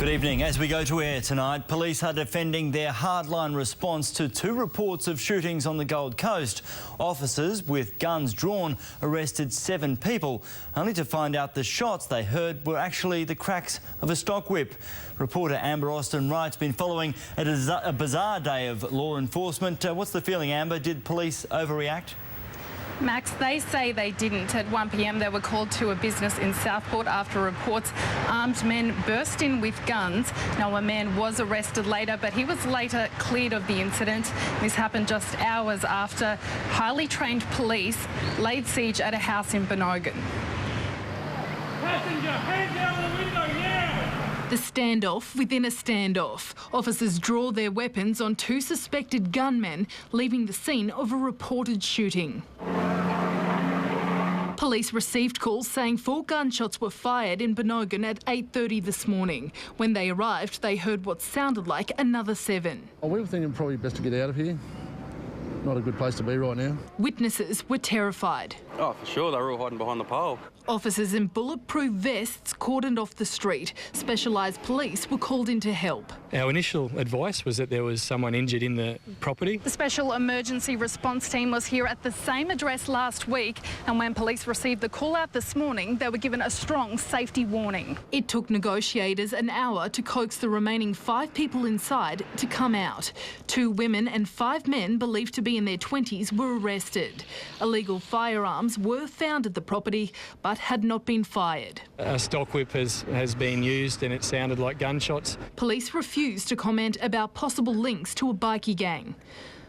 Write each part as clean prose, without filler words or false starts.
Good evening. As we go to air tonight, police are defending their hardline response to 2 reports of shootings on the Gold Coast. Officers with guns drawn arrested 7 people, only to find out the shots they heard were actually the cracks of a stock whip. Reporter Amber Austin Wright's been following a bizarre day of law enforcement. What's the feeling, Amber? Did police overreact? Max, they say they didn't. At 1 p.m. they were called to a business in Southport after reports armed men burst in with guns. Now, a man was arrested later, but he was later cleared of the incident. This happened just hours after highly trained police laid siege at a house in Benogan. Passenger, hand down the window now! The standoff within a standoff. Officers draw their weapons on 2 suspected gunmen, leaving the scene of a reported shooting. Police received calls saying 4 gunshots were fired in Benogan at 8:30 this morning. When they arrived, they heard what sounded like another 7. We were thinking probably best to get out of here. Not a good place to be right now. Witnesses were terrified. Oh, for sure, they were all hiding behind the pole. Officers in bulletproof vests cordoned off the street. Specialised police were called in to help. Our initial advice was that there was someone injured in the property. The Special Emergency Response Team was here at the same address last week, and when police received the call out this morning, they were given a strong safety warning. It took negotiators an hour to coax the remaining 5 people inside to come out. 2 women and 5 men believed to be in their 20s were arrested. Illegal firearms were found at the property, but had not been fired. A stock whip has been used and it sounded like gunshots. Police refused to comment about possible links to a bikie gang.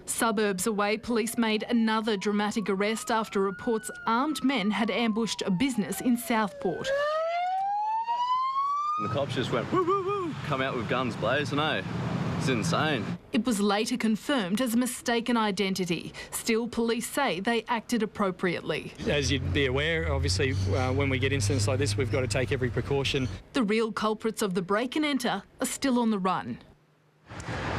Suburbs away, police made another dramatic arrest after reports armed men had ambushed a business in Southport. And the cops just went, woo, woo, woo, come out with guns blazing, eh? It's insane. It was later confirmed as a mistaken identity. Still, police say they acted appropriately. As you'd be aware, obviously, when we get incidents like this, we've got to take every precaution. The real culprits of the break and enter are still on the run.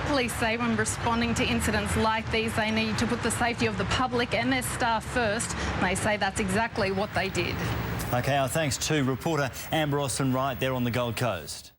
Police say when responding to incidents like these, they need to put the safety of the public and their staff first. They say that's exactly what they did. OK, our thanks to reporter Amber Austin Wright there on the Gold Coast.